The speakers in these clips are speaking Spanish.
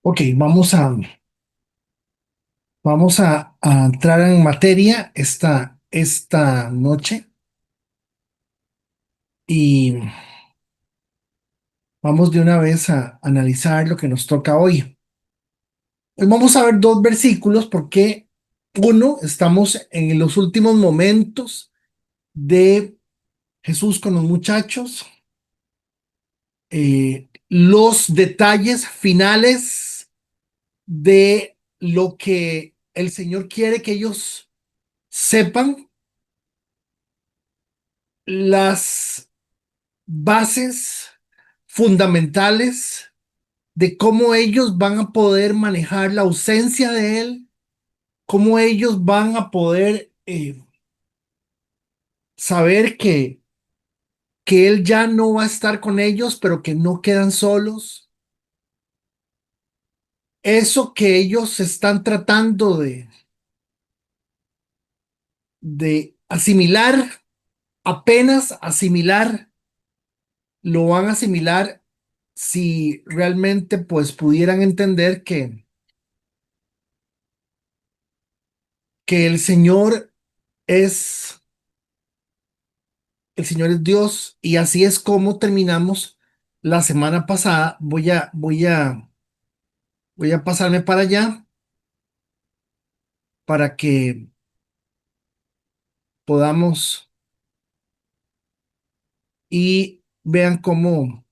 Ok, vamos a entrar en materia esta noche y vamos de una vez a analizar lo que nos toca hoy. Hoy vamos a ver dos versículos porque uno, estamos en los últimos momentos de Jesús con los muchachos, los detalles finales de lo que el Señor quiere que ellos sepan, las bases fundamentales de cómo ellos van a poder manejar la ausencia de él, cómo ellos van a poder saber que él ya no va a estar con ellos, pero que no quedan solos. Eso que ellos están tratando de asimilar, apenas asimilar, lo van a asimilar si realmente pues pudieran entender que es el Señor es Dios, y así es como terminamos la semana pasada. Voy a pasarme para allá para que podamos y vean cómo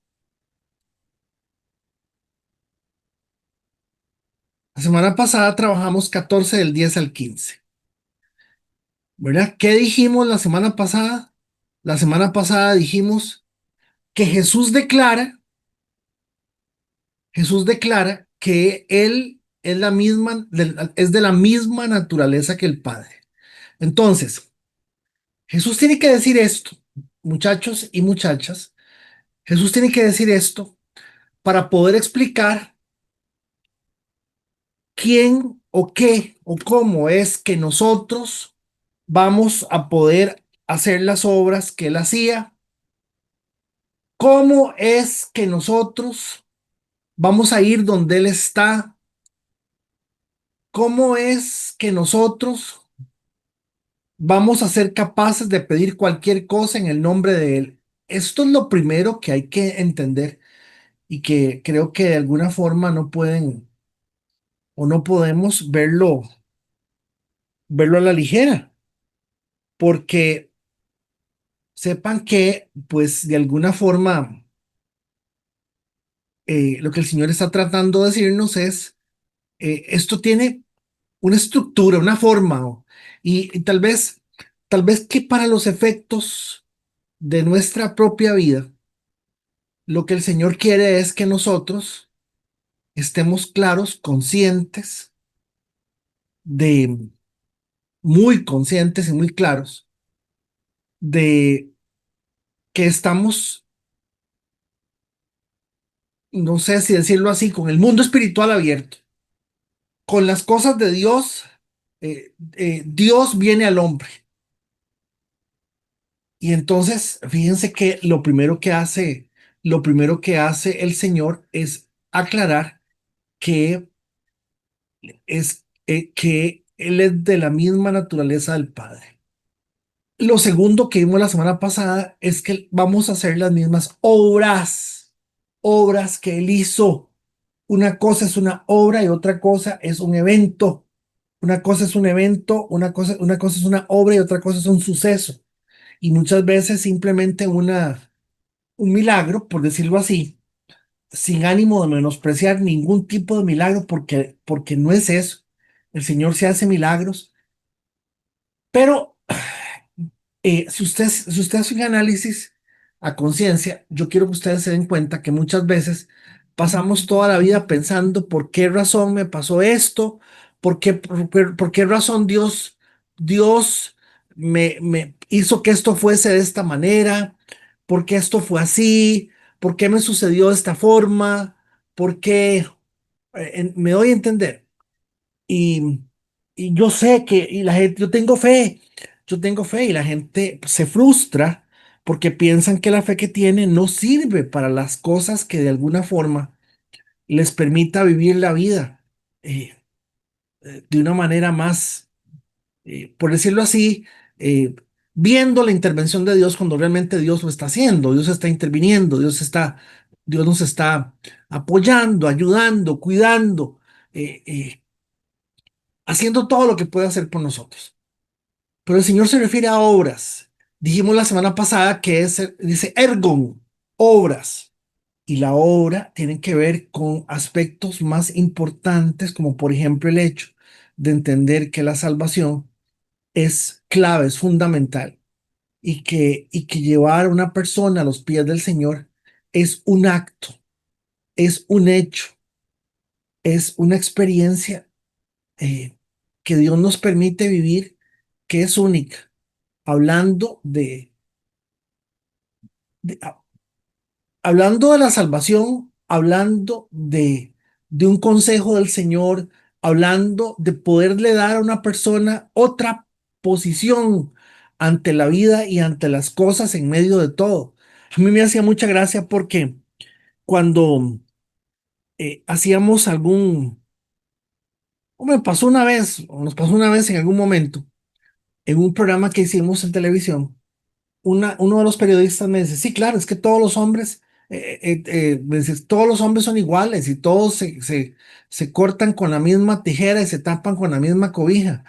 la semana pasada trabajamos 14 del 10 al 15, ¿verdad? ¿Qué dijimos la semana pasada? La semana pasada dijimos que Jesús declara que Él es de la misma naturaleza que el Padre. Entonces, Jesús tiene que decir esto, muchachos y muchachas. Jesús tiene que decir esto para poder explicar quién o qué o cómo es que nosotros vamos a poder hacer las obras que Él hacía, cómo es que nosotros vamos a ir donde Él está, cómo es que nosotros vamos a ser capaces de pedir cualquier cosa en el nombre de Él. Esto es lo primero que hay que entender y que creo que de alguna forma no pueden o no podemos verlo a la ligera, porque sepan que, pues, de alguna forma, lo que el Señor está tratando de decirnos es, esto tiene una estructura, una forma, y tal vez que para los efectos de nuestra propia vida, lo que el Señor quiere es que nosotros estemos claros, conscientes de, muy conscientes y muy claros de que estamos, no sé si decirlo así, con el mundo espiritual abierto, con las cosas de Dios. Dios viene al hombre. Y entonces, fíjense que lo primero que hace el Señor es aclarar que que Él es de la misma naturaleza del Padre. Lo segundo que vimos la semana pasada es que vamos a hacer las mismas obras que Él hizo. Una cosa es una obra y otra cosa es un evento. Una cosa es un evento, una cosa es una obra y otra cosa es un suceso. Y muchas veces simplemente un milagro, por decirlo así, sin ánimo de menospreciar ningún tipo de milagro, porque no es eso. El Señor se hace milagros, pero si usted hace un análisis a conciencia, yo quiero que ustedes se den cuenta que muchas veces pasamos toda la vida pensando por qué razón me pasó esto, por qué razón Dios me hizo que esto fuese de esta manera, por qué esto fue así, por qué me sucedió de esta forma, por qué, me doy a entender. Y, y yo sé y la gente, yo tengo fe y la gente se frustra porque piensan que la fe que tiene no sirve para las cosas que de alguna forma les permita vivir la vida eh, de una manera más, por decirlo así, eh, viendo la intervención de Dios cuando realmente Dios lo está haciendo, Dios está interviniendo, Dios nos está apoyando, ayudando, cuidando, haciendo todo lo que puede hacer por nosotros. Pero el Señor se refiere a obras. Dijimos la semana pasada que dice ergon, obras. Y la obra tiene que ver con aspectos más importantes, como por ejemplo el hecho de entender que la salvación es clave, es fundamental, y que llevar a una persona a los pies del Señor es un acto, es un hecho, es una experiencia eh, que Dios nos permite vivir, que es única. Hablando de- hablando de la salvación, hablando de un consejo del Señor, hablando de poderle dar a una persona otra posición ante la vida y ante las cosas en medio de todo. A mí me hacía mucha gracia porque cuando hacíamos o me pasó una vez, o nos pasó una vez en algún momento, en un programa que hicimos en televisión, uno de los periodistas me dice, sí, claro, es que todos los hombres, me dice, todos los hombres son iguales y todos se cortan con la misma tijera y se tapan con la misma cobija.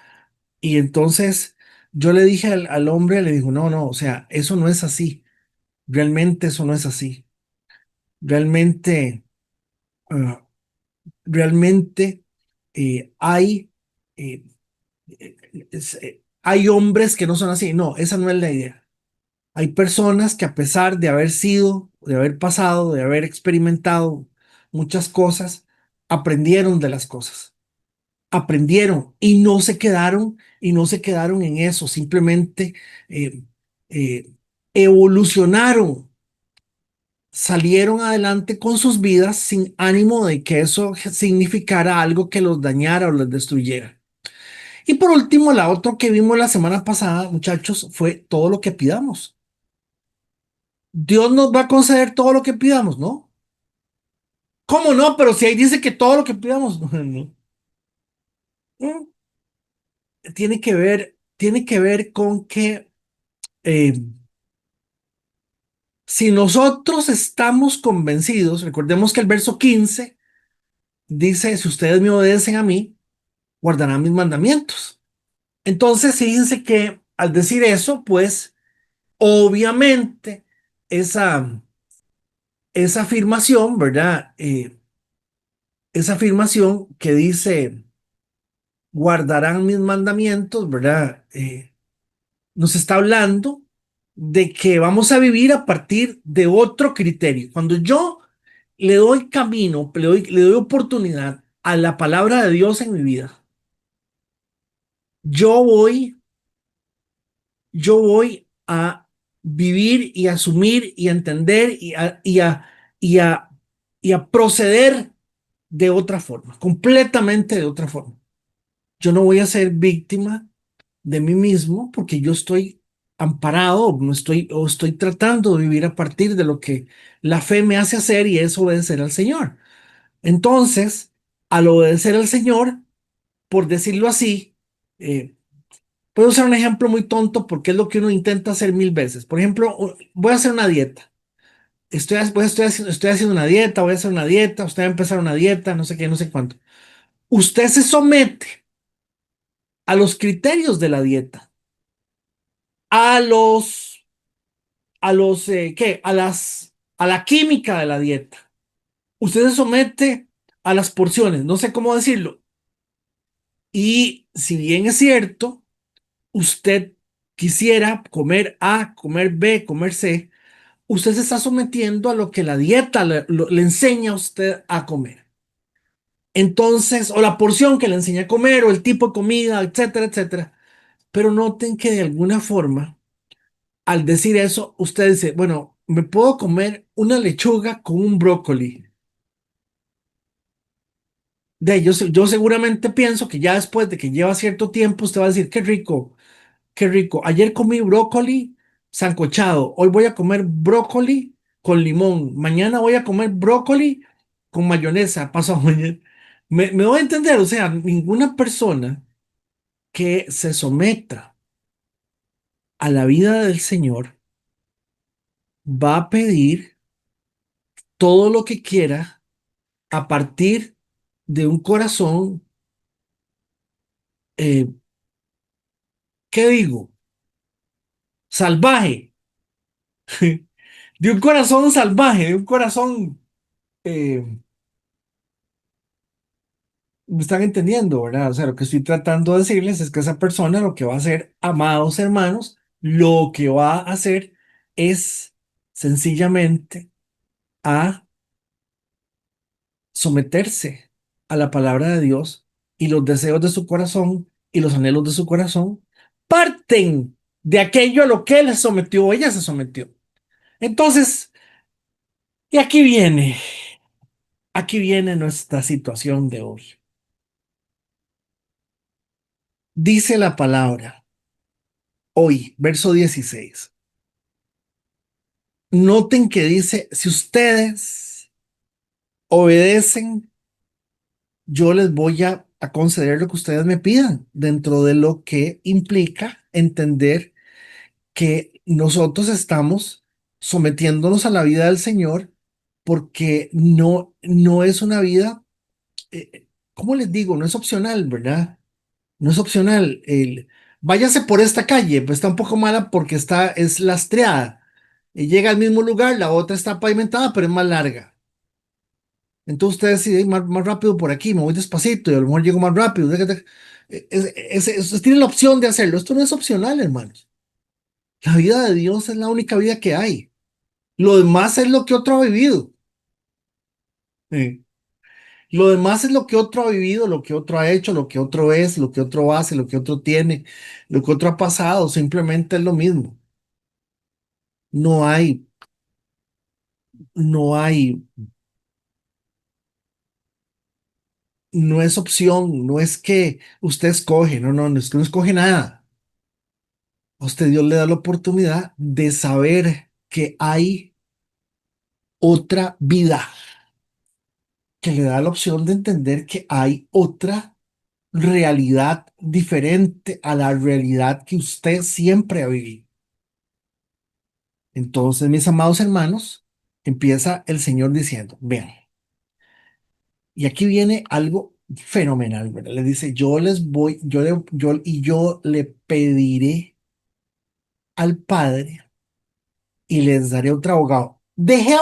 Y entonces yo le dije al hombre, le digo, no, no, o sea, eso no es así. Realmente eso no es así. Realmente, ah, realmente hay, eh, hay hombres que no son así. No, esa no es la idea. Hay personas que a pesar de haber sido, de haber pasado, de haber experimentado muchas cosas, aprendieron de las cosas, aprendieron y no se quedaron en eso, simplemente eh, eh, evolucionaron, salieron adelante con sus vidas sin ánimo de que eso significara algo que los dañara o los destruyera. Y por último, la otra que vimos la semana pasada, muchachos, fue todo lo que pidamos. Dios nos va a conceder todo lo que pidamos, ¿no? ¿Cómo no? Pero si ahí dice que todo lo que pidamos, no. Mm, tiene que ver con que eh, si nosotros estamos convencidos, recordemos que el verso 15 dice, si ustedes me obedecen a mí, guardarán mis mandamientos. Entonces, fíjense que al decir eso, pues obviamente esa afirmación, ¿verdad? Esa afirmación que dice guardarán mis mandamientos, ¿verdad? Nos está hablando de que vamos a vivir a partir de otro criterio. Cuando yo le doy camino, le doy oportunidad a la palabra de Dios en mi vida, yo voy, yo voy a vivir y asumir y entender y a, y a proceder de otra forma, completamente de otra forma. Yo no voy a ser víctima de mí mismo porque yo estoy amparado, no estoy, o estoy tratando de vivir a partir de lo que la fe me hace hacer y es obedecer al Señor. Entonces, al obedecer al Señor, por decirlo así, eh, puedo usar un ejemplo muy tonto porque es lo que uno intenta hacer mil veces. Por ejemplo, voy a hacer una dieta. Estoy haciendo una dieta, voy a hacer una dieta, usted va a empezar una dieta, no sé qué, no sé cuánto. Usted se somete a los criterios de la dieta, a ¿qué? A la química de la dieta. Usted se somete a las porciones, no sé cómo decirlo. Y si bien es cierto, usted quisiera comer A, comer B, comer C, usted se está sometiendo a lo que la dieta le enseña a usted a comer. Entonces, o la porción que le enseña a comer, o el tipo de comida, etcétera, etcétera. Pero noten que de alguna forma, al decir eso, usted dice, bueno, me puedo comer una lechuga con un brócoli. Yo seguramente pienso que ya después de que lleva cierto tiempo, usted va a decir, qué rico, qué rico. Ayer comí brócoli sancochado, hoy voy a comer brócoli con limón, mañana voy a comer brócoli con mayonesa, paso a mañana. Me voy a entender, o sea, ninguna persona que se someta a la vida del Señor va a pedir todo lo que quiera a partir de un corazón, eh, ¿qué digo? Salvaje, de un corazón salvaje, de un corazón, eh, me están entendiendo, ¿verdad? O sea, lo que estoy tratando de decirles es que esa persona lo que va a hacer, amados hermanos, lo que va a hacer es sencillamente a someterse a la palabra de Dios, y los deseos de su corazón y los anhelos de su corazón parten de aquello a lo que él se sometió o ella se sometió. Entonces, y aquí viene nuestra situación de hoy. Dice la palabra hoy, verso 16. Noten que dice, si ustedes obedecen, yo les voy a conceder lo que ustedes me pidan, dentro de lo que implica entender que nosotros estamos sometiéndonos a la vida del Señor, porque no es una vida, ¿cómo les digo? No es opcional, ¿verdad? No es opcional. Váyase por esta calle, pues está un poco mala porque es lastreada. Y llega al mismo lugar, la otra está pavimentada, pero es más larga. Entonces usted decide más rápido por aquí, me voy despacito y a lo mejor llego más rápido. Usted tiene la opción de hacerlo. Esto no es opcional, hermanos. La vida de Dios es la única vida que hay. Lo demás es lo que otro ha vivido. Sí. Lo demás es lo que otro ha vivido, lo que otro ha hecho, lo que otro es, lo que otro hace, lo que otro tiene, lo que otro ha pasado. Simplemente es lo mismo. No hay, no hay, no es opción, no es que usted escoge, no es que no escoge nada. A usted Dios le da la oportunidad de saber que hay otra vida, que le da la opción de entender que hay otra realidad diferente a la realidad que usted siempre ha vivido. Entonces, mis amados hermanos, empieza el Señor diciendo, vean, y aquí viene algo fenomenal, ¿verdad? Le dice, yo les voy, yo le pediré al Padre y les daré otro abogado. Dejé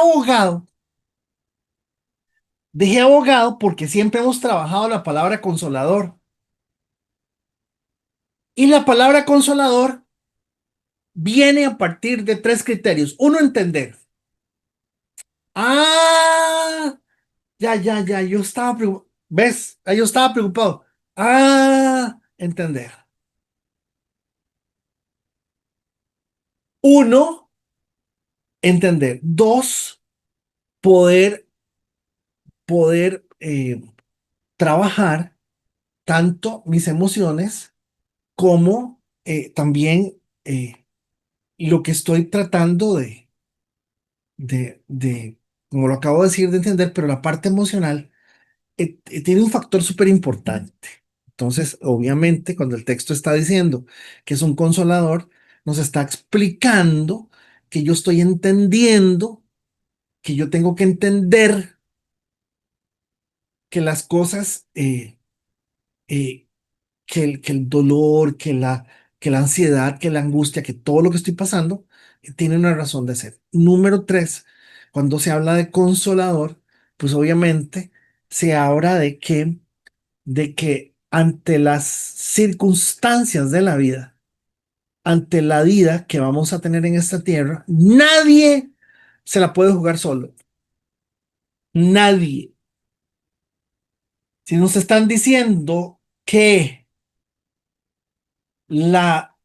abogado porque siempre hemos trabajado la palabra consolador. Y la palabra consolador viene a partir de tres criterios. Uno, entender. Ah, ya, yo estaba preocupado. ¿Ves? Yo estaba preocupado. Ah, entender. Uno, entender. Dos, poder trabajar tanto mis emociones como también lo que estoy tratando de, como lo acabo de decir, de entender, pero la parte emocional tiene un factor súper importante. Entonces, obviamente, cuando el texto está diciendo que es un consolador, nos está explicando que yo estoy entendiendo, que yo tengo que entender que las cosas, eh, que el dolor, que la ansiedad, que la angustia, que todo lo que estoy pasando, tiene una razón de ser. Número tres, cuando se habla de consolador, pues obviamente se habla de que ante las circunstancias de la vida, ante la vida que vamos a tener en esta tierra, nadie se la puede jugar solo. Nadie. Si nos están diciendo que la,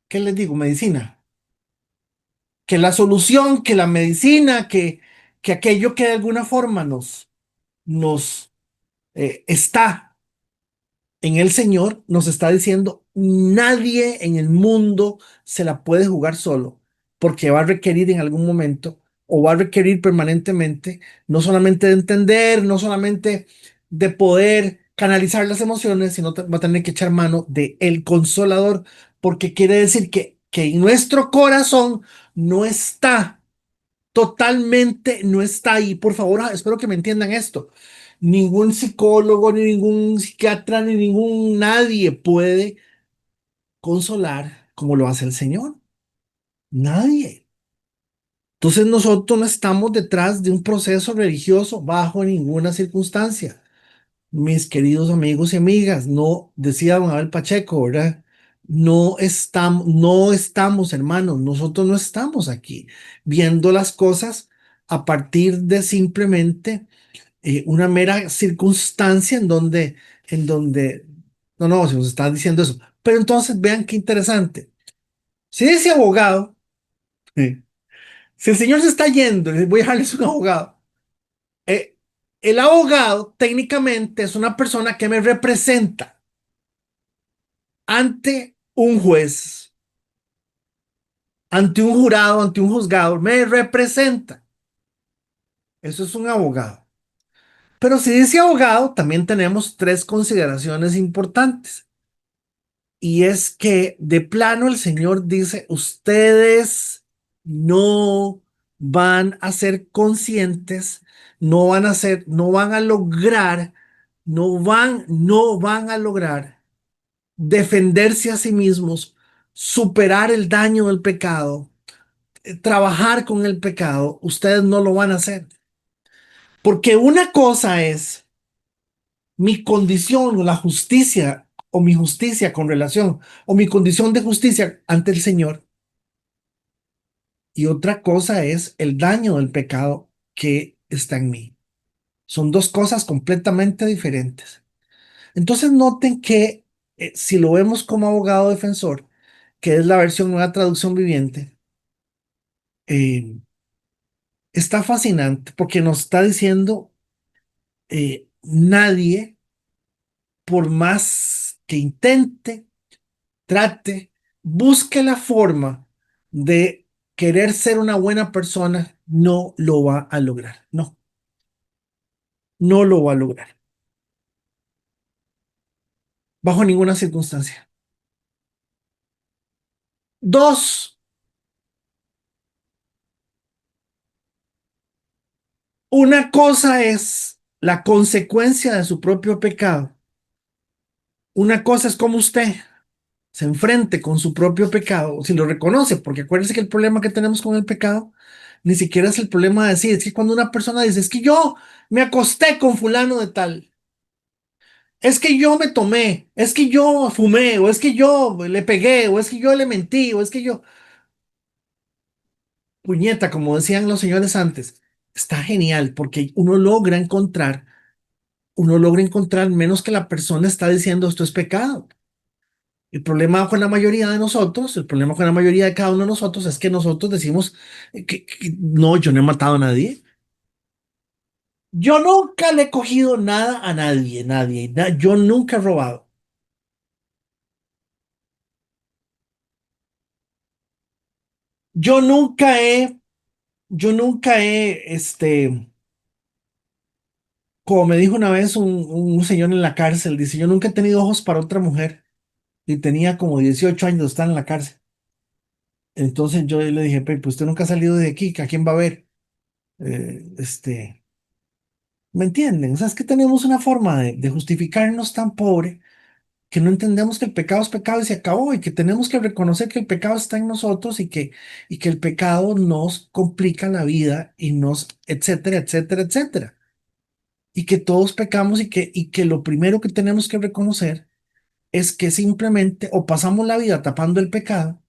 ¿qué les digo? Medicina. Que la solución, que la medicina, que aquello que de alguna forma nos está en el Señor, nos está diciendo, nadie en el mundo se la puede jugar solo, porque va a requerir en algún momento o va a requerir permanentemente, no solamente de entender, no solamente de poder canalizar las emociones, sino va a tener que echar mano de el consolador, porque quiere decir que en nuestro corazón no está, totalmente no está ahí. Por favor, espero que me entiendan esto. Ningún psicólogo, ni ningún psiquiatra, ni ningún nadie puede consolar como lo hace el Señor. Nadie. Entonces nosotros no estamos detrás de un proceso religioso bajo ninguna circunstancia. Mis queridos amigos y amigas, no, decía don Abel Pacheco, ¿verdad? No estamos, hermanos, nosotros no estamos aquí viendo las cosas a partir de simplemente una mera circunstancia en donde, no, no, se nos está diciendo eso. Pero entonces vean qué interesante. Si ese abogado, eh, si el señor se está yendo, les voy a dejarles un abogado. eh, el abogado técnicamente es una persona que me representa ante un juez, ante un jurado, ante un juzgado, me representa. Eso es un abogado. Pero si dice abogado, también tenemos tres consideraciones importantes. Y es que de plano el Señor dice, ustedes no van a ser conscientes, no van a lograr, no van a lograr defenderse a sí mismos, superar el daño del pecado, trabajar con el pecado. Ustedes no lo van a hacer. Porque una cosa es mi condición o la justicia o mi justicia con relación o mi condición de justicia ante el Señor. Y otra cosa es el daño del pecado que está en mí. Son dos cosas completamente diferentes. Entonces noten que si lo vemos como abogado defensor, que es la versión nueva traducción viviente, eh, está fascinante porque nos está diciendo nadie, por más que intente, trate, busque la forma de querer ser una buena persona, no lo va a lograr. No, no lo va a lograr. Bajo ninguna circunstancia. Dos, una cosa es la consecuencia de su propio pecado. Una cosa es como usted se enfrente con su propio pecado, si lo reconoce, porque acuérdese que el problema que tenemos con el pecado ni siquiera es el problema de decir, es que cuando una persona dice, es que yo me acosté con fulano de tal, es que yo me tomé, es que yo fumé, o es que yo le pegué, o es que yo le mentí, o es que yo, puñeta, como decían los señores antes, está genial porque uno logra encontrar menos que la persona está diciendo esto es pecado. El problema con la mayoría de nosotros, el problema con la mayoría de cada uno de nosotros es que nosotros decimos que no, yo no he matado a nadie. Yo nunca le he cogido nada a nadie, nadie. Yo nunca he robado. Yo nunca he, como me dijo una vez un señor en la cárcel, dice, yo nunca he tenido ojos para otra mujer y tenía como 18 años de estar en la cárcel. Entonces yo le dije, "Pe, pues usted nunca ha salido de aquí, ¿a quién va a ver? ¿Me entienden? O sea, es que tenemos una forma de justificarnos tan pobre que no entendemos que el pecado es pecado y se acabó y que tenemos que reconocer que el pecado está en nosotros y que el pecado nos complica la vida y etcétera, etcétera, etcétera. Y que todos pecamos y que lo primero que tenemos que reconocer es que simplemente o pasamos la vida tapando el pecado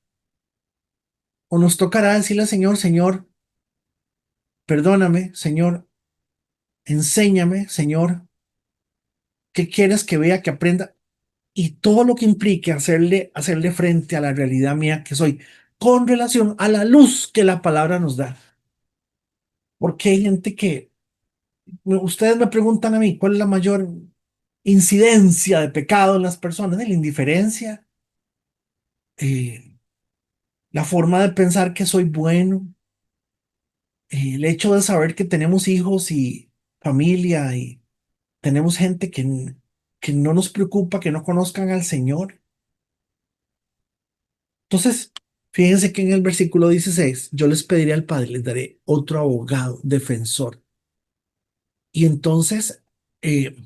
o nos tocará decirle al Señor, Señor, perdóname, Señor, enséñame, Señor, ¿qué quieres que vea, que aprenda? Y todo lo que implique hacerle frente a la realidad mía que soy con relación a la luz que la palabra nos da. Porque hay gente que, ustedes me preguntan a mí, ¿cuál es la mayor incidencia de pecado en las personas? De la indiferencia, eh, la forma de pensar que soy bueno, El hecho de saber que tenemos hijos y familia y tenemos gente que no nos preocupa, que no conozcan al Señor. Entonces, fíjense que en el versículo 16 yo les pediré al Padre, les daré otro abogado, defensor. Y entonces, eh,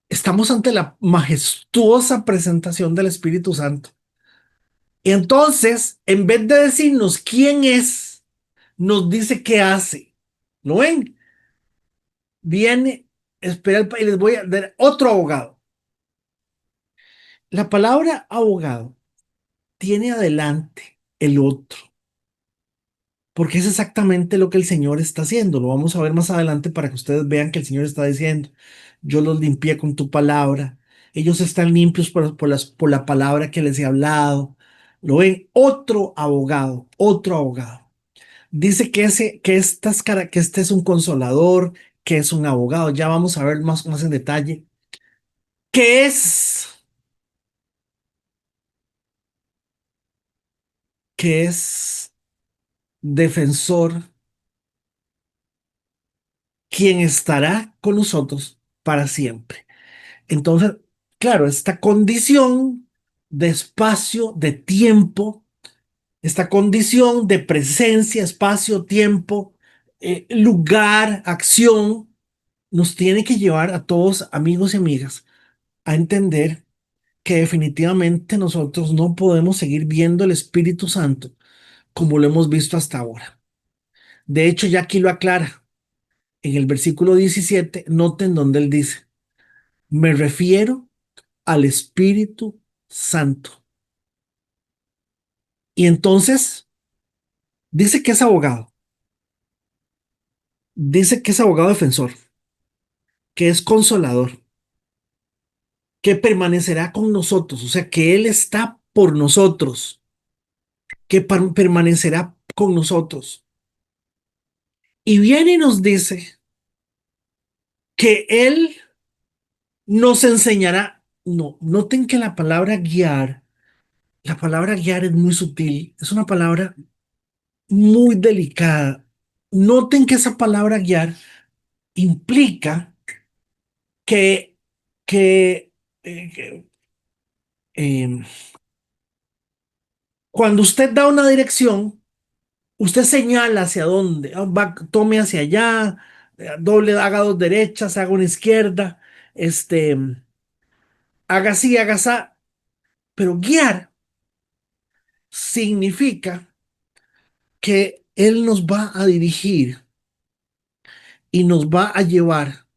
estamos ante la majestuosa presentación del Espíritu Santo. Y entonces, en vez de decirnos quién es, nos dice qué hace. ¿Lo ven? Viene, espera, y les voy a dar otro abogado. La palabra abogado tiene adelante el otro, porque es exactamente lo que el Señor está haciendo. Lo vamos a ver más adelante para que ustedes vean que el Señor está diciendo, yo los limpié con tu palabra, ellos están limpios por la palabra que les he hablado. Lo ven, otro abogado, otro abogado. Dice que este es un consolador, que es un abogado. Ya vamos a ver más en detalle. ¿Qué es? ¿Qué es defensor? Quien estará con nosotros para siempre. Entonces, claro, esta condición de espacio, de tiempo, esta condición de presencia, espacio, tiempo, lugar, acción, nos tiene que llevar a todos, amigos y amigas, a entender que definitivamente nosotros no podemos seguir viendo el Espíritu Santo como lo hemos visto hasta ahora. De hecho, ya aquí lo aclara. En el versículo 17, noten donde él dice, me refiero al Espíritu Santo. Y entonces dice que es abogado, dice que es abogado defensor, que es consolador, que permanecerá con nosotros, o sea, que Él está por nosotros, que permanecerá con nosotros. Y viene y nos dice que Él nos enseñará. No, noten que la palabra guiar es muy sutil, es una palabra muy delicada. Noten que esa palabra guiar implica que, que, que, eh, cuando usted da una dirección, usted señala hacia dónde, tome hacia allá, doble, haga dos derechas, haga una izquierda, este, haga así, haga así, pero guiar significa que Él nos va a dirigir y nos va a llevar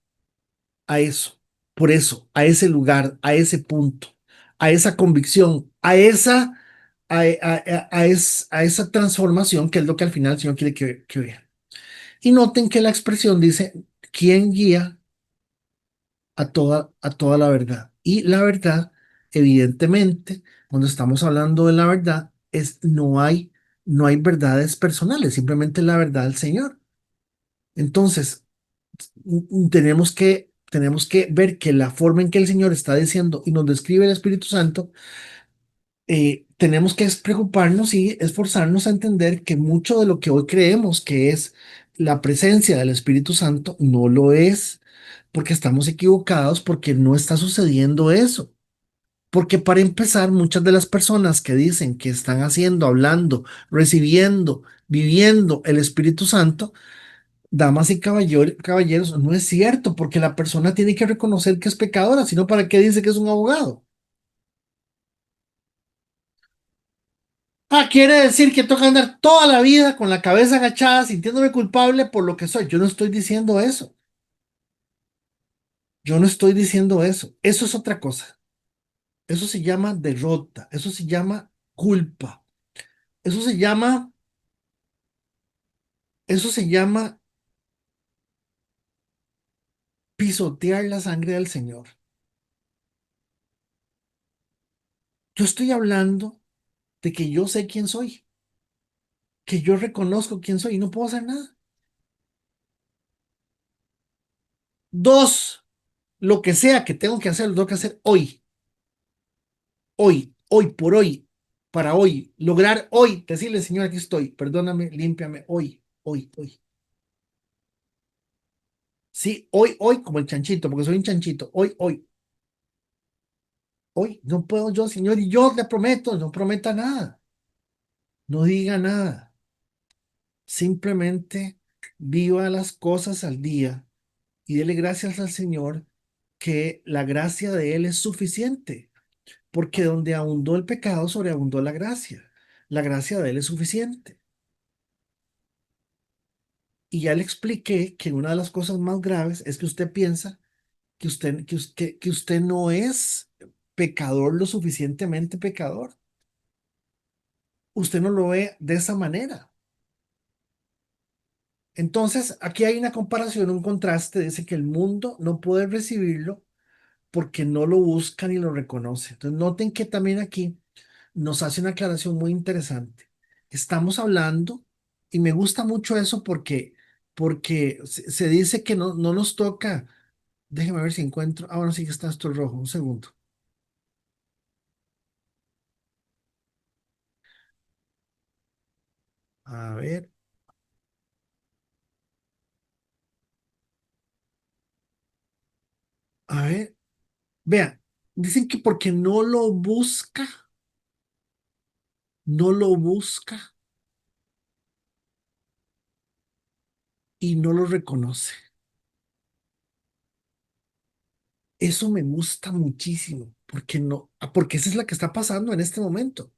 a eso, por eso, a ese lugar, a ese punto, a esa convicción, a esa transformación que es lo que al final el Señor quiere que vea. Y noten que la expresión dice, ¿quién guía a toda la verdad? Y la verdad, evidentemente, cuando estamos hablando de la verdad, no hay verdades personales, simplemente la verdad del Señor. Entonces, tenemos que ver que la forma en que el Señor está diciendo y nos describe el Espíritu Santo, tenemos que preocuparnos y esforzarnos a entender que mucho de lo que hoy creemos que es la presencia del Espíritu Santo no lo es, porque estamos equivocados, porque no está sucediendo eso. Porque para empezar, muchas de las personas que dicen que están haciendo, hablando, recibiendo, viviendo el Espíritu Santo, damas y caballeros, no es cierto, porque la persona tiene que reconocer que es pecadora, sino para qué dice que es un abogado. Ah, quiere decir que tengo que andar toda la vida con la cabeza agachada, sintiéndome culpable por lo que soy. Yo no estoy diciendo eso. Yo no estoy diciendo eso. Eso es otra cosa. Eso se llama derrota. Eso se llama culpa. Eso se llama, eso se llama pisotear la sangre del Señor. Yo estoy hablando de que yo sé quién soy, que yo reconozco quién soy y no puedo hacer nada. Dos, lo que sea que tengo que hacer, lo tengo que hacer hoy, hoy, hoy por hoy, para hoy, lograr hoy, decirle, Señor, aquí estoy, perdóname, límpiame hoy, hoy, hoy. Sí, hoy, hoy, como el chanchito, porque soy un chanchito, hoy, hoy, hoy, no puedo yo, Señor, y yo le prometo, no prometa nada, no diga nada, simplemente viva las cosas al día y dele gracias al Señor que la gracia de Él es suficiente, porque donde abundó el pecado, sobreabundó la gracia de Él es suficiente. Y ya le expliqué que una de las cosas más graves es que usted piensa que usted no es pecador lo suficientemente pecador. Usted no lo ve de esa manera. Entonces, aquí hay una comparación, un contraste. Dice que el mundo no puede recibirlo porque no lo busca ni lo reconoce. Entonces, noten que también aquí nos hace una aclaración muy interesante. Estamos hablando, y me gusta mucho eso porque se dice que no nos toca. Déjeme ver si encuentro. Ah, bueno, sí que está esto rojo. Un segundo. A ver, a ver. Vean, dicen que porque no lo busca y no lo reconoce. Eso me gusta muchísimo, porque no, porque esa es la que está pasando en este momento.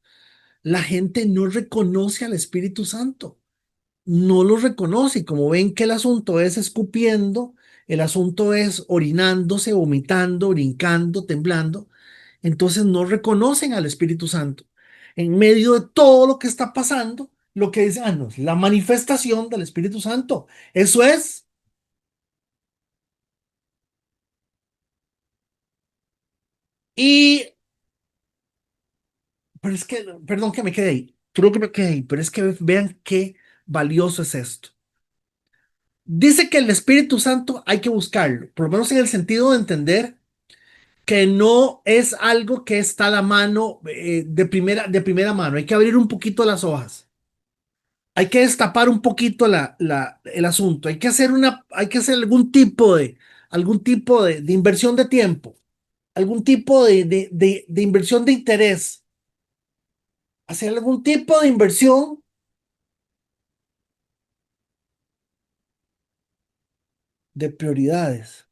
La gente no reconoce al Espíritu Santo, no lo reconoce. Y como ven que el asunto es escupiendo, el asunto es orinándose, vomitando, brincando, temblando, entonces no reconocen al Espíritu Santo. En medio de todo lo que está pasando, lo que dicen, ah, no, es la manifestación del Espíritu Santo. Eso es. Y, pero es que, perdón que me quede ahí, creo que me quede ahí, pero es que vean qué valioso es esto. Dice que el Espíritu Santo hay que buscarlo, por lo menos en el sentido de entender que no es algo que está a la mano de primera mano. Hay que abrir un poquito las hojas. Hay que destapar un poquito el asunto. Hay que hacer algún tipo de inversión de tiempo, algún tipo de inversión de interés, hacer algún tipo de inversión de prioridades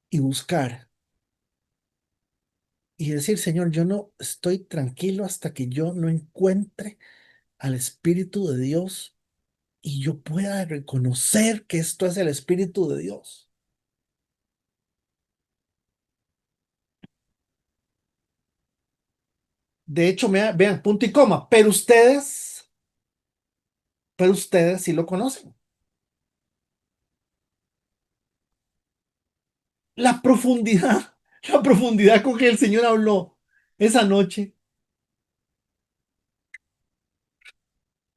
y buscar y decir, Señor, yo no estoy tranquilo hasta que yo no encuentre al Espíritu de Dios y yo pueda reconocer que esto es el Espíritu de Dios. De hecho, vean, punto y coma, pero ustedes sí lo conocen. La profundidad, la profundidad con que el Señor habló esa noche.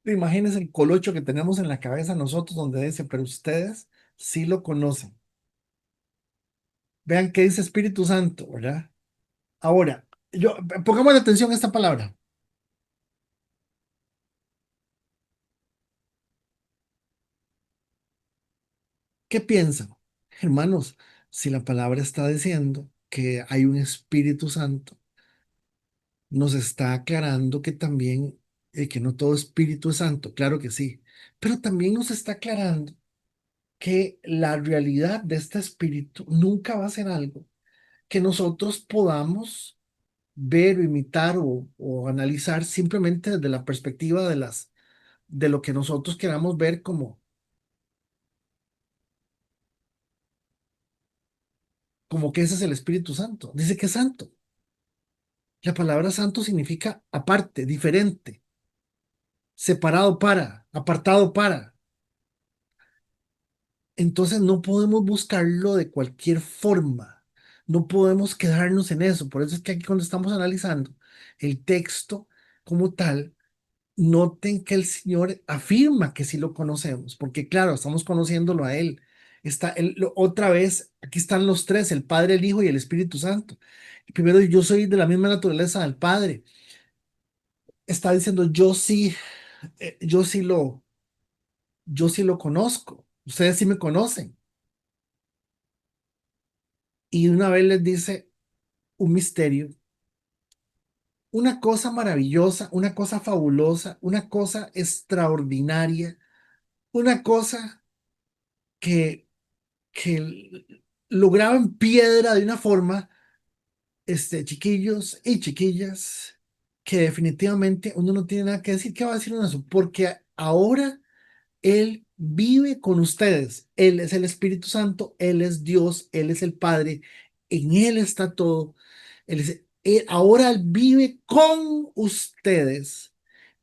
Imagínense el colocho que tenemos en la cabeza nosotros donde dice, pero ustedes sí lo conocen. Vean qué dice Espíritu Santo, ¿verdad? Ahora, pongamos atención a esta palabra. ¿Qué piensan? Hermanos, si la palabra está diciendo que hay un Espíritu Santo, nos está aclarando que también, que no todo espíritu es santo, claro que sí, pero también nos está aclarando que la realidad de este espíritu nunca va a ser algo que nosotros podamos ver o imitar o analizar simplemente desde la perspectiva de lo que nosotros queramos ver como que ese es el Espíritu Santo. Dice que es santo. La palabra santo significa aparte, diferente, separado para, apartado para. Entonces no podemos buscarlo de cualquier forma, no podemos quedarnos en eso. Por eso es que aquí cuando estamos analizando el texto como tal, noten que el Señor afirma que sí lo conocemos, porque claro, estamos conociéndolo a Él. Otra vez, aquí están los tres, el Padre, el Hijo y el Espíritu Santo. Primero, yo soy de la misma naturaleza del Padre. está diciendo, yo sí yo sí lo conozco, ustedes sí me conocen. Y una vez les dice un misterio, una cosa maravillosa, una cosa fabulosa, una cosa extraordinaria, una cosa que, que lo graba en piedra de una forma, chiquillos y chiquillas, que definitivamente uno no tiene nada que decir. ¿Qué va a decir uno de eso? Porque ahora Él vive con ustedes. Él es el Espíritu Santo, Él es Dios, Él es el Padre, en Él está todo. Ahora Él vive con ustedes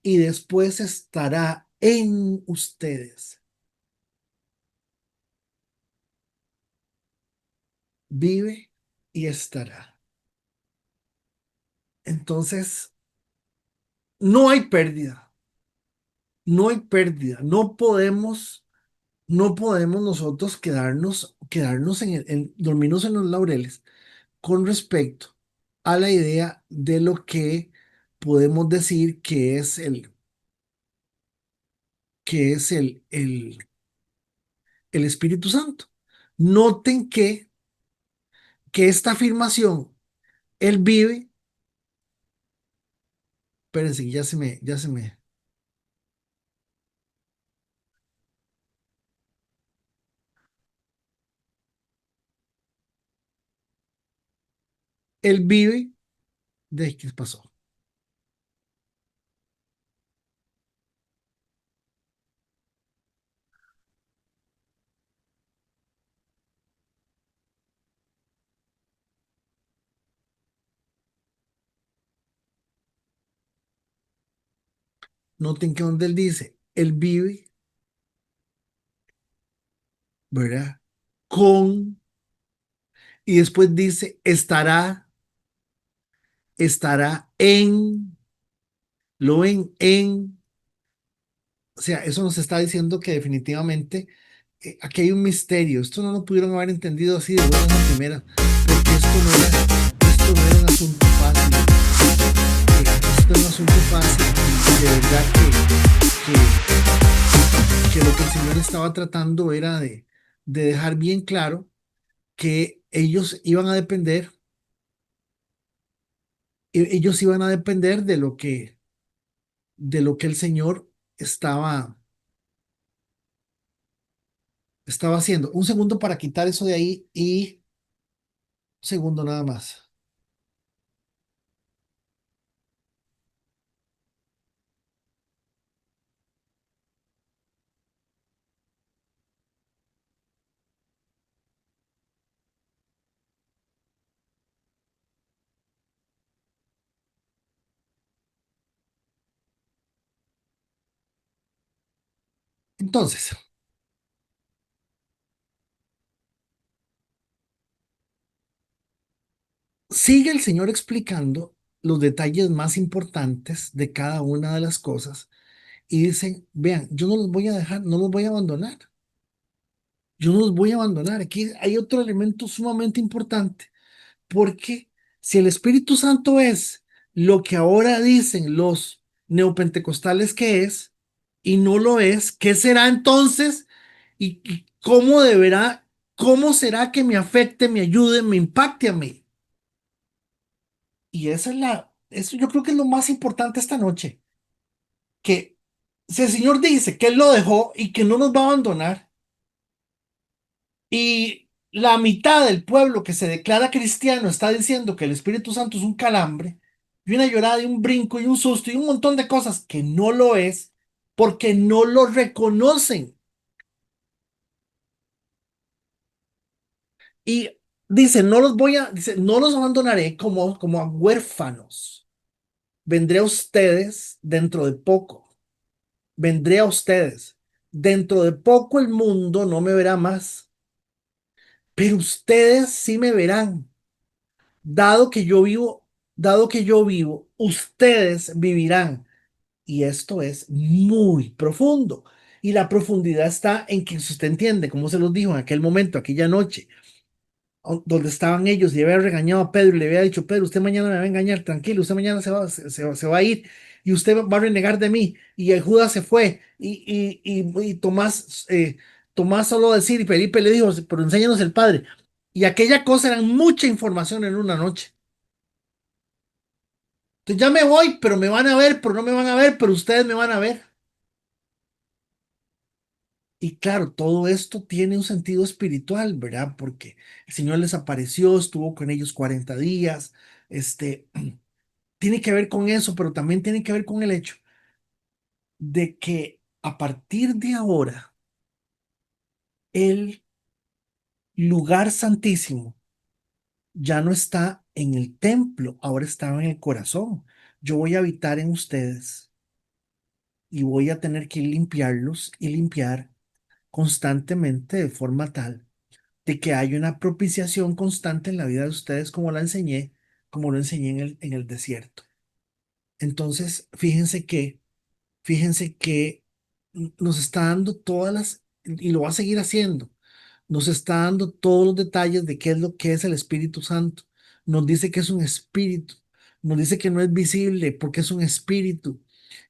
y después estará en ustedes. Vive y estará. Entonces, no hay pérdida, no hay pérdida. No podemos nosotros quedarnos dormirnos en los laureles con respecto a la idea de lo que podemos decir que es el Espíritu Santo. Noten que esta afirmación, Él vive, espérense, ya se me, Él vive, ¿de qué pasó? Noten que donde Él dice, Él vive, ¿verdad? Con, y después dice, estará en, lo en. O sea, eso nos está diciendo que definitivamente aquí hay un misterio. Esto no lo pudieron haber entendido así de buenas a primeras, porque esto no era un asunto fácil. Esto no es un asunto fácil y de verdad que lo que el Señor estaba tratando era de dejar bien claro que ellos iban a depender de lo que el Señor estaba, estaba haciendo. Un segundo para quitar eso de ahí y un segundo nada más. Entonces, sigue el Señor explicando los detalles más importantes de cada una de las cosas y dicen, vean, yo no los voy a dejar, no los voy a abandonar, yo no los voy a abandonar. Aquí hay otro elemento sumamente importante, porque si el Espíritu Santo es lo que ahora dicen los neopentecostales que es, y no lo es, ¿qué será entonces? Y cómo será que me afecte, me ayude, me impacte a mí? Y eso yo creo que es lo más importante esta noche, que si el Señor dice que Él lo dejó y que no nos va a abandonar, y la mitad del pueblo que se declara cristiano está diciendo que el Espíritu Santo es un calambre, y una llorada y un brinco y un susto y un montón de cosas que no lo es, porque no lo reconocen. Y dice, no los abandonaré como a huérfanos. Vendré a ustedes dentro de poco. Vendré a ustedes. Dentro de poco el mundo no me verá más, pero ustedes sí me verán. Dado que yo vivo, dado que yo vivo, ustedes vivirán. Y esto es muy profundo. Y la profundidad está en que si usted entiende, como se los dijo en aquel momento, aquella noche, donde estaban ellos y había regañado a Pedro y le había dicho, Pedro, usted mañana me va a engañar, tranquilo, usted mañana se va a ir y usted va a renegar de mí. Y el Judas se fue y Tomás, Tomás solo decir y Felipe le dijo, pero enséñanos el Padre. Y aquella cosa era mucha información en una noche. Entonces ya me voy, pero me van a ver, pero no me van a ver, pero ustedes me van a ver. Y claro, todo esto tiene un sentido espiritual, ¿verdad? Porque el Señor les apareció, estuvo con ellos 40 días, este, tiene que ver con eso, pero también tiene que ver con el hecho de que a partir de ahora, el lugar santísimo ya no está en el templo, ahora está en el corazón. Yo voy a habitar en ustedes y voy a tener que limpiarlos y limpiar constantemente de forma tal de que haya una propiciación constante en la vida de ustedes como la enseñé, como lo enseñé en el desierto. Entonces, fíjense que nos está dando todas y lo va a seguir haciendo, nos está dando todos los detalles de qué es lo que es el Espíritu Santo. Nos dice que es un espíritu, nos dice que no es visible porque es un espíritu,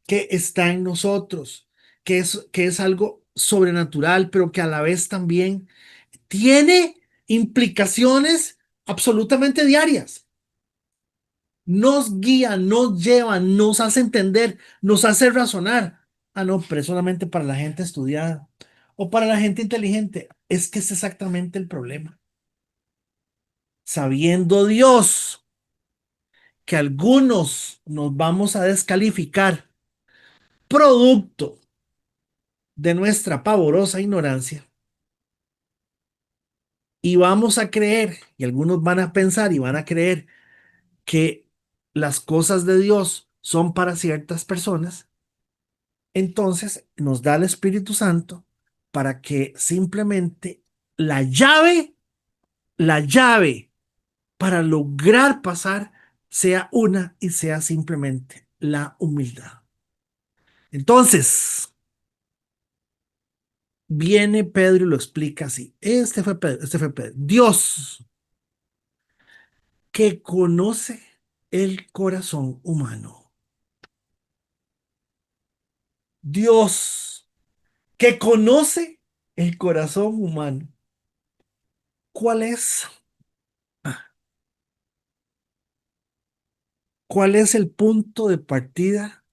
que está en nosotros, que es algo sobrenatural, pero que a la vez también tiene implicaciones absolutamente diarias. Nos guía, nos lleva, nos hace entender, nos hace razonar. Ah, no, pero es solamente para la gente estudiada o para la gente inteligente. Es que es exactamente el problema. Sabiendo Dios que algunos nos vamos a descalificar producto de nuestra pavorosa ignorancia y vamos a creer, y algunos van a pensar y van a creer que las cosas de Dios son para ciertas personas, entonces nos da el Espíritu Santo para que simplemente la llave, la llave para lograr pasar sea una y sea simplemente la humildad. Entonces, viene Pedro y lo explica así. Este fue Pedro. Dios que conoce el corazón humano. Dios que conoce el corazón humano. ¿Cuál es? ¿Cuál es el punto de partida?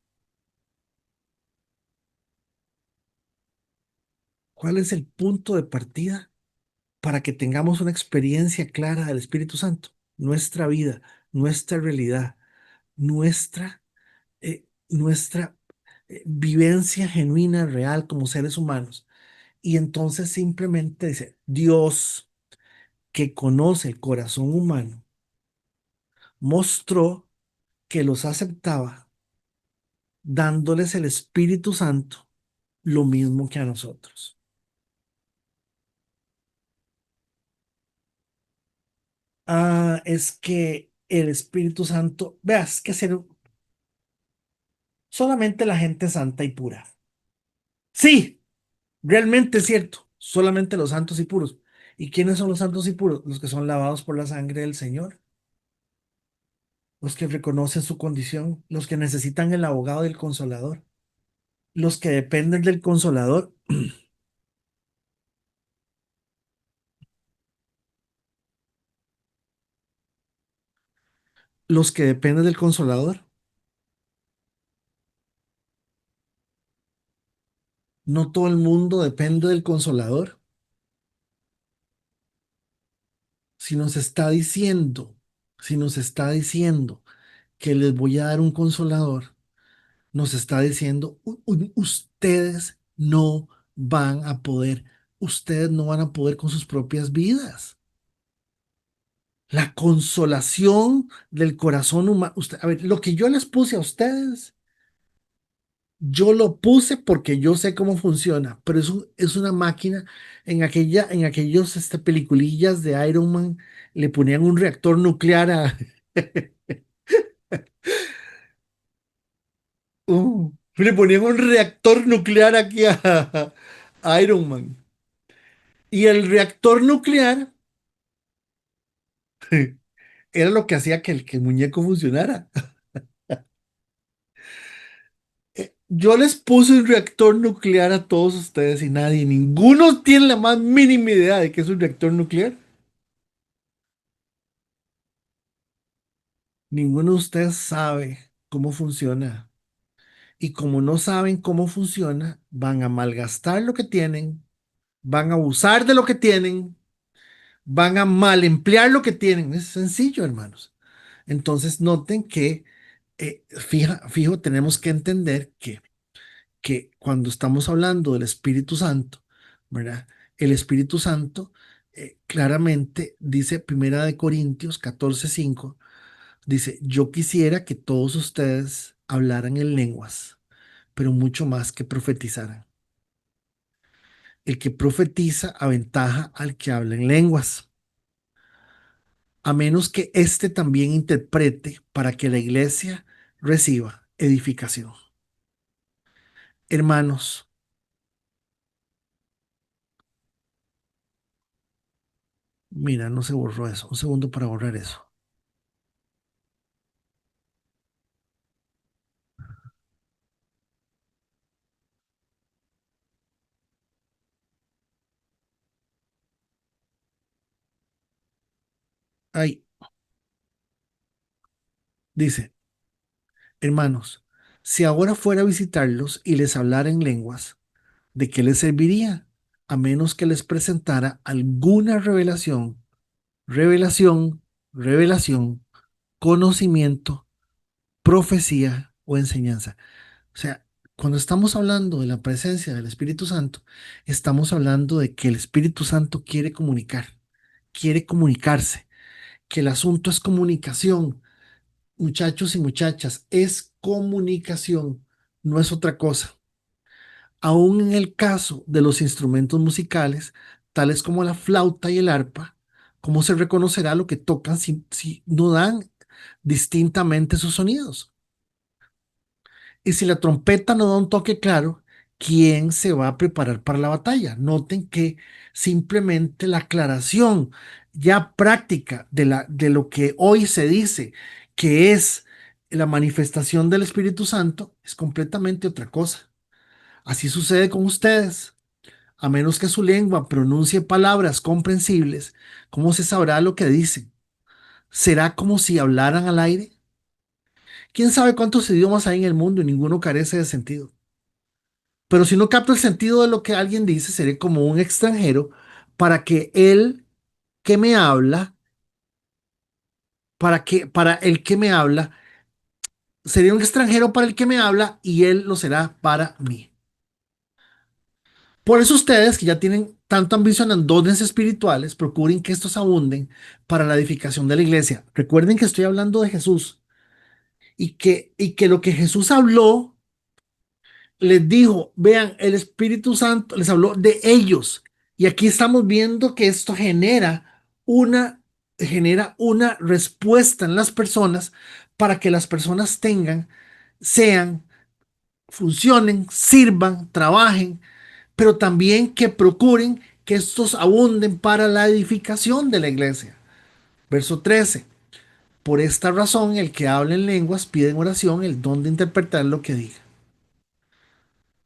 ¿Cuál es el punto de partida para que tengamos una experiencia clara del Espíritu Santo? Nuestra vida, nuestra realidad, nuestra vivencia genuina, real como seres humanos. Y entonces simplemente dice, Dios que conoce el corazón humano, mostró que los aceptaba dándoles el Espíritu Santo lo mismo que a nosotros. Ah, es que el Espíritu Santo, veas, que ser solamente la gente santa y pura. Sí, realmente es cierto, solamente los santos y puros. ¿Y quiénes son los santos y puros? Los que son lavados por la sangre del Señor, los que reconocen su condición, los que necesitan el abogado del consolador, los que dependen del consolador, los que dependen del consolador. No todo el mundo depende del consolador. Si nos está diciendo, si nos está diciendo que les voy a dar un consolador, nos está diciendo, ustedes no van a poder, ustedes no van a poder con sus propias vidas. La consolación del corazón humano. A ver, lo que yo les puse a ustedes, yo lo puse porque yo sé cómo funciona, pero es una máquina. En aquellos peliculillas de Iron Man le ponían un reactor nuclear a, le ponían un reactor nuclear aquí a Iron Man. Y el reactor nuclear Era lo que hacía que el muñeco funcionara. Yo les puse un reactor nuclear a todos ustedes y nadie, ninguno tiene la más mínima idea de qué es un reactor nuclear. Ninguno de ustedes sabe cómo funciona. Y como no saben cómo funciona, van a malgastar lo que tienen, van a abusar de lo que tienen, van a mal emplear lo que tienen. Es sencillo, hermanos. Entonces, noten que, fijo, tenemos que entender que cuando estamos hablando del Espíritu Santo, ¿verdad? El Espíritu Santo claramente dice Primera de Corintios 14:5, dice, yo quisiera que todos ustedes hablaran en lenguas, pero mucho más que profetizaran. El que profetiza aventaja al que habla en lenguas, a menos que éste también interprete para que la iglesia reciba edificación. Hermanos, mira, no se borró eso. Un segundo para borrar eso. Ahí dice, hermanos, si ahora fuera a visitarlos y les hablara en lenguas, ¿de qué les serviría? A menos que les presentara alguna revelación, revelación, revelación, conocimiento, profecía o enseñanza. O sea, cuando estamos hablando de la presencia del Espíritu Santo, estamos hablando de que el Espíritu Santo quiere comunicar, quiere comunicarse, que el asunto es comunicación. Muchachos y muchachas, es comunicación, no es otra cosa. Aún en el caso de los instrumentos musicales, tales como la flauta y el arpa, ¿cómo se reconocerá lo que tocan si no dan distintamente sus sonidos? Y si la trompeta no da un toque claro, ¿quién se va a preparar para la batalla? Noten que simplemente la aclaración ya práctica de lo que hoy se dice que es la manifestación del Espíritu Santo es completamente otra cosa. Así sucede con ustedes. A menos que su lengua pronuncie palabras comprensibles, ¿cómo se sabrá lo que dicen? ¿Será como si hablaran al aire? ¿Quién sabe cuántos idiomas hay en el mundo y ninguno carece de sentido? Pero si no capto el sentido de lo que alguien dice, seré como un extranjero para que él que me habla, para el que me habla, sería un extranjero para el que me habla y él lo será para mí. Por eso ustedes que ya tienen tanto ambición en dones espirituales, procuren que estos abunden para la edificación de la iglesia. Recuerden que estoy hablando de Jesús y que lo que Jesús habló les dijo, vean, el Espíritu Santo les habló de ellos. Y aquí estamos viendo que esto genera una respuesta en las personas para que las personas tengan, sean, funcionen, sirvan, trabajen, pero también que procuren que estos abunden para la edificación de la iglesia. Verso 13. Por esta razón, el que habla en lenguas pide en oración el don de interpretar lo que diga.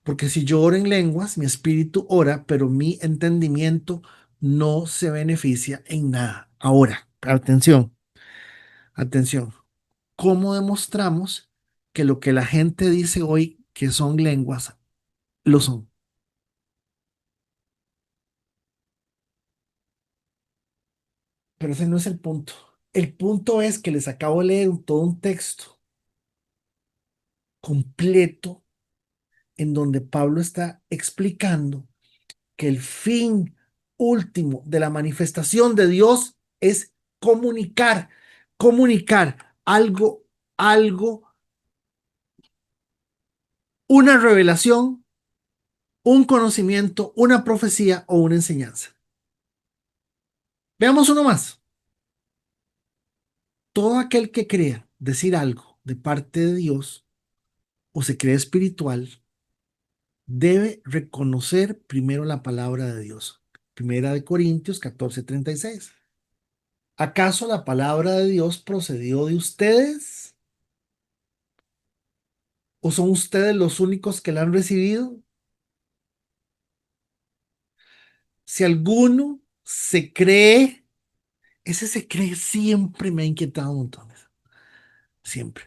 Porque si yo oro en lenguas, mi espíritu ora, pero mi entendimiento no se beneficia en nada. Ahora, atención, atención. ¿Cómo demostramos que lo que la gente dice hoy que son lenguas, lo son? Pero ese no es el punto. El punto es que les acabo de leer todo un texto completo en donde Pablo está explicando que el fin último de la manifestación de Dios es comunicar, comunicar algo, una revelación, un conocimiento, una profecía o una enseñanza. Veamos uno más. Todo aquel que crea decir algo de parte de Dios o se cree espiritual debe reconocer primero la palabra de Dios. Primera de Corintios 14:36. ¿Acaso la palabra de Dios procedió de ustedes? ¿O son ustedes los únicos que la han recibido? Si alguno se cree, ese se cree siempre me ha inquietado montones. Siempre.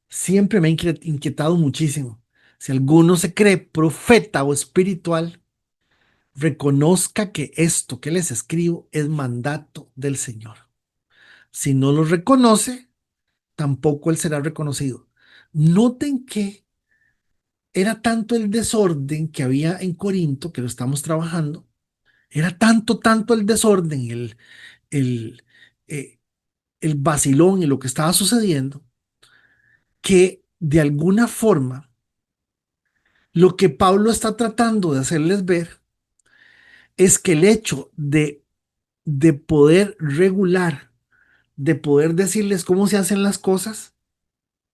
Siempre me ha inquietado muchísimo. Si alguno se cree profeta o espiritual, reconozca que esto que les escribo es mandato del Señor. Si no lo reconoce, tampoco él será reconocido. Noten que era tanto el desorden que había en Corinto, que lo estamos trabajando, era tanto el desorden, el, eh, el vacilón y lo que estaba sucediendo, que de alguna forma lo que Pablo está tratando de hacerles ver es que el hecho de poder regular, de poder decirles cómo se hacen las cosas,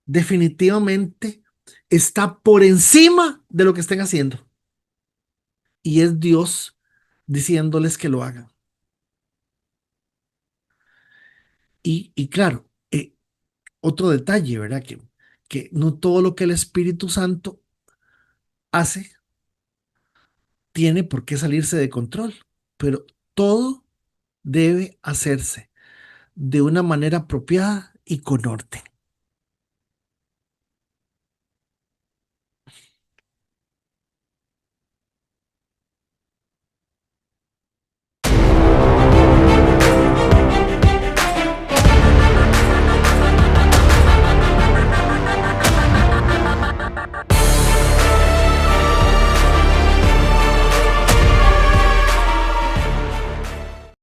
definitivamente está por encima de lo que estén haciendo. Y es Dios diciéndoles que lo hagan. Y claro, otro detalle, ¿verdad? Que no todo lo que el Espíritu Santo hace tiene por qué salirse de control, pero todo debe hacerse de una manera apropiada y con orden.